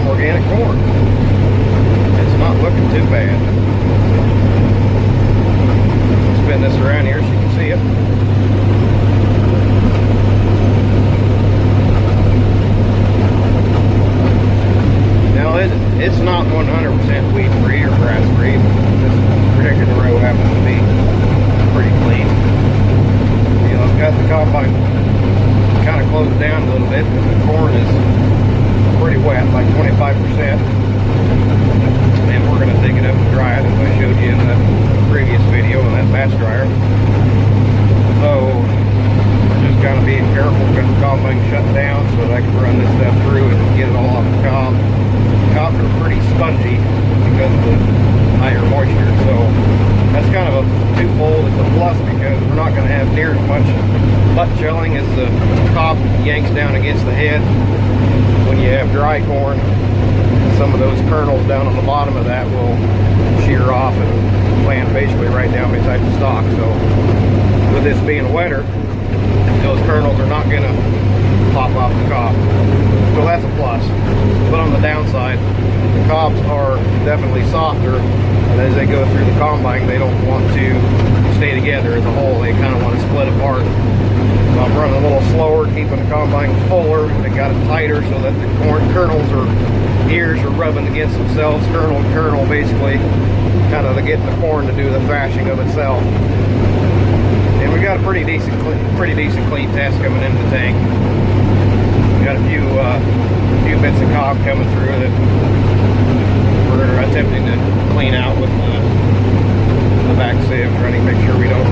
some organic corn. It's not looking too bad. Spin this around here so you can see it. Now it's not 100% weed free or grass free. This particular row happens to be pretty clean. You know, I've got the combine kind of closed down a little bit because the corn is pretty wet, like 25%. And we're going to dig it up and dry it, as I showed you in the previous video in that batch dryer. So just kind of being careful because the combine shut down so that I can run this stuff through and get it all off the cob. The cobs are pretty spongy because of the higher moisture, so that's kind of a twofold. It's a plus because we're not going to have near as much butt chilling as the cob yanks down against the head. When you have dry corn, some of those kernels down on the bottom of that will shear off and land basically right down beside the stalk. So with this being wetter, those kernels are not going to pop off the cob. So that's a plus. But on the downside, the cobs are definitely softer, and as they go through the combine, they don't want to stay together as a whole. They kind of want to split apart. So I'm running a little slower, keeping the combine fuller. I got it tighter so that the corn kernels or ears are rubbing against themselves, kernel to kernel, basically, kind of getting the corn to do the thrashing of itself. And we got a pretty decent clean test coming into the tank. We got a few bits of cob coming through that we're attempting to clean out with the back sieve, trying to make sure we don't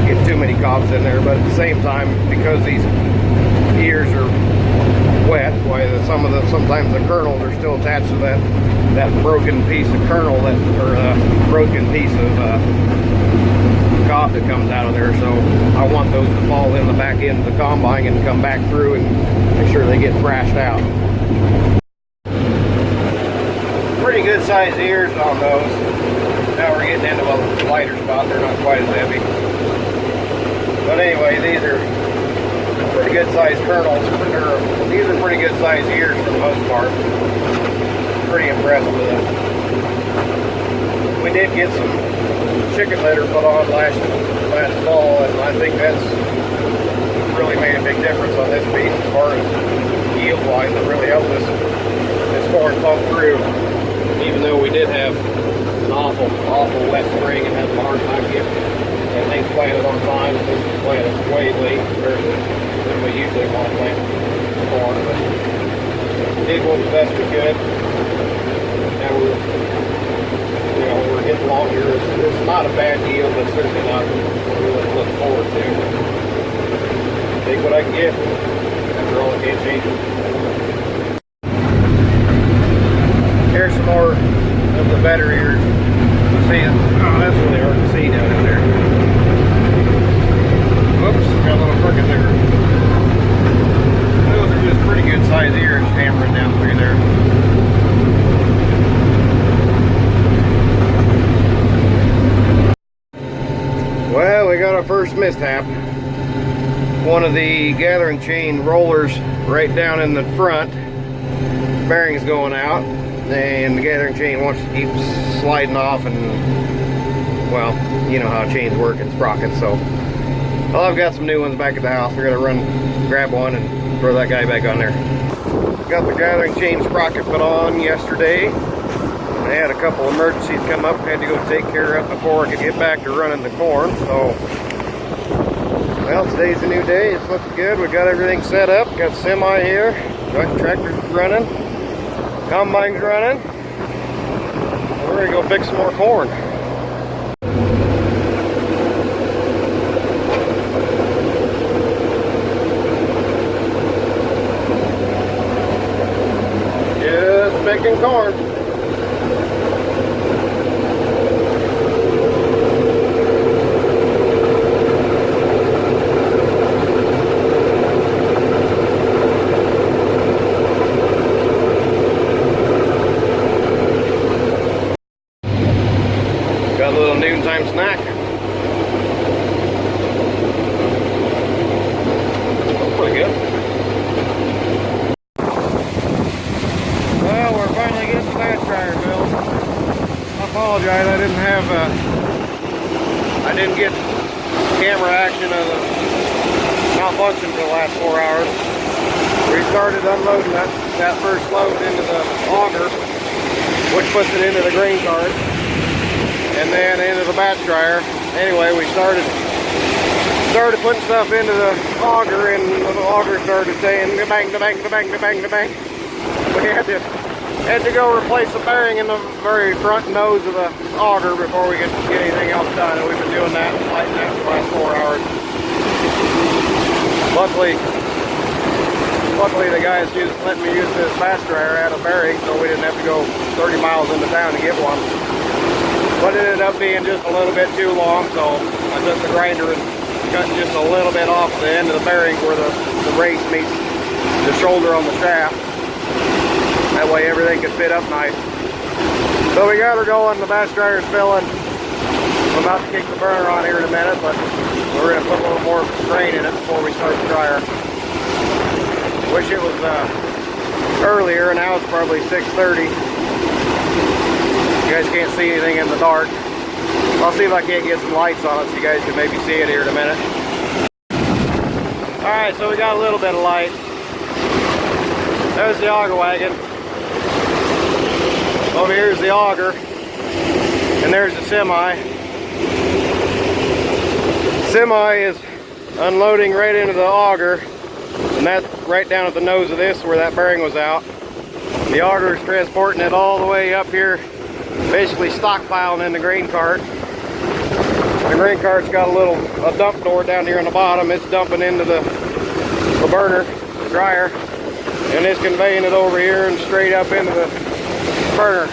get too many cobs in there. But at the same time, because these ears are wet, sometimes the kernels are still attached to that broken piece of kernel broken piece of cob that comes out of there. So I want those to fall in the back end of the combine and come back through and make sure they get thrashed out. Pretty good sized ears on those. Now we're getting into a lighter spot. They're not quite as heavy. But anyway, these are pretty good sized kernels. These are pretty good sized ears for the most part. Pretty impressed with them. We did get some chicken litter put on last fall, and I think that's really made a big difference on this piece as far as yield wise. It really helped this corn pump through, even though we did have an awful wet spring and had a hard time getting things planted on time. And this was planted way late compared to when we usually want to plant corn, but we did what the best we could. Now we're getting along here. It's not a bad deal, but certainly not what we look forward to. Take what I can get. After all, I can't change it. Here's some more of the better ears. See it? Oh, that's really hard to see down in there. Whoops, got a little crooked there. Those are just pretty good sized ears hammering down through there. Well, we got our first mishap. One of the gathering chain rollers right down in the front, bearing's going out, and the gathering chain wants to keep sliding off, and well, you know how chains work and sprockets. So well, I've got some new ones back at the house. We're gonna grab one and throw that guy back on there. Got the gathering chain sprocket put on yesterday. I had a couple emergencies come up, had to go take care of before I could get back to running the corn. So well, today's a new day. It's looking good. We got everything set up. Got semi here, tractor's running, combine's running. We're gonna go pick some more corn. Just picking corn. Got a little noontime snack. Pretty good. Well, functioned for the last 4 hours. We started unloading that first load into the auger, which puts it into the grain cart, and then into the batch dryer. Anyway, we started putting stuff into the auger, and the auger started saying bang, bang, bang, bang, bang. We had to go replace the bearing in the very front nose of the auger before we could get anything else done. And we've been doing that, fighting that for the last 4 hours. Luckily the guys just let me use this fast dryer out of bearing, so we didn't have to go 30 miles into town to get one. But it ended up being just a little bit too long, so I took the grinder and cut just a little bit off the end of the bearing where the race meets the shoulder on the shaft. That way everything could fit up nice. So we got her going, the batch dryer's filling. I'm about to kick the burner on here in a minute, but we're going to put a little more grain in it before we start the dryer. Wish it was earlier, now it's probably 6:30. You guys can't see anything in the dark. I'll see if I can't get some lights on it so you guys can maybe see it here in a minute. Alright, so we got a little bit of light. There's the auger wagon. Over here's the auger. And there's the semi. Semi is unloading right into the auger. And that's right down at the nose of this where that bearing was out. The auger is transporting it all the way up here, basically stockpiling in the grain cart. The grain cart's got a dump door down here on the bottom. It's dumping into the burner, the dryer, and it's conveying it over here and straight up into the burner.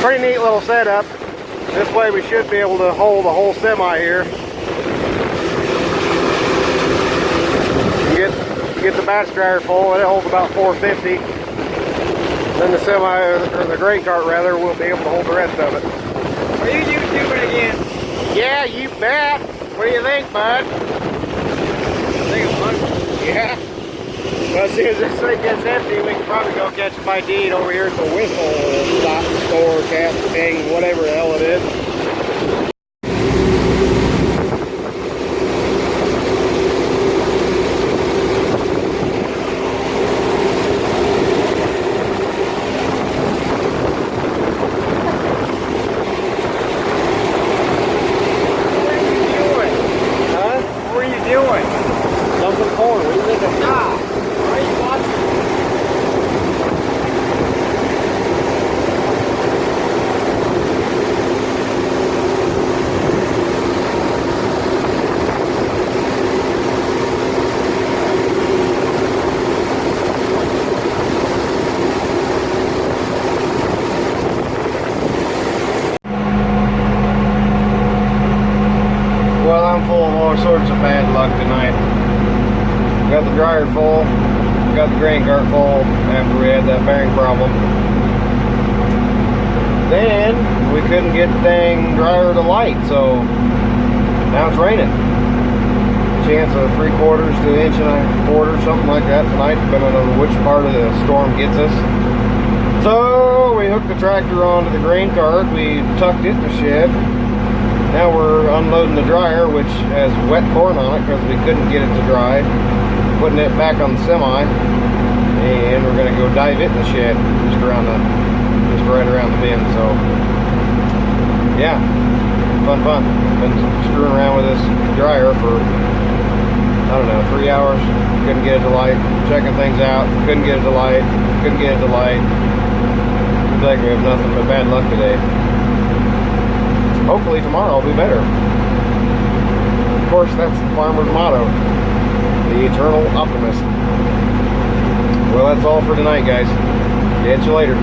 Pretty neat little setup. This way we should be able to hold the whole semi here. Get the batch dryer full, it holds about 450. Then the semi, or the grain cart rather, will be able to hold the rest of it. Are you YouTubing again? Yeah, you bet. What do you think, bud? I think it's fun. Yeah. Well, as soon as this thing gets empty, we can probably go catch a bite to eat over here at the Whistle Stop Store, Cat King, whatever the hell it is. Well, I'm full of all sorts of bad luck tonight. Got the dryer full, got the grain cart full after we had that bearing problem. Then we couldn't get the dang dryer to light, so now it's raining. Chance of 3/4 to 1.25 inches, something like that tonight, depending on which part of the storm gets us. So we hooked the tractor onto the grain cart, we tucked it in the shed. Now we're unloading the dryer, which has wet corn on it because we couldn't get it to dry. Putting it back on the semi, and we're gonna go dive it in the shed, just right around the bin. So yeah, fun. Been screwing around with this dryer for, I don't know, 3 hours. Couldn't get it to light. Checking things out. Couldn't get it to light. Couldn't get it to light. Seems like we have nothing but bad luck today. Hopefully tomorrow will be better. Of course, that's the farmer's motto. The eternal optimist. Well, that's all for tonight, guys. Catch you later.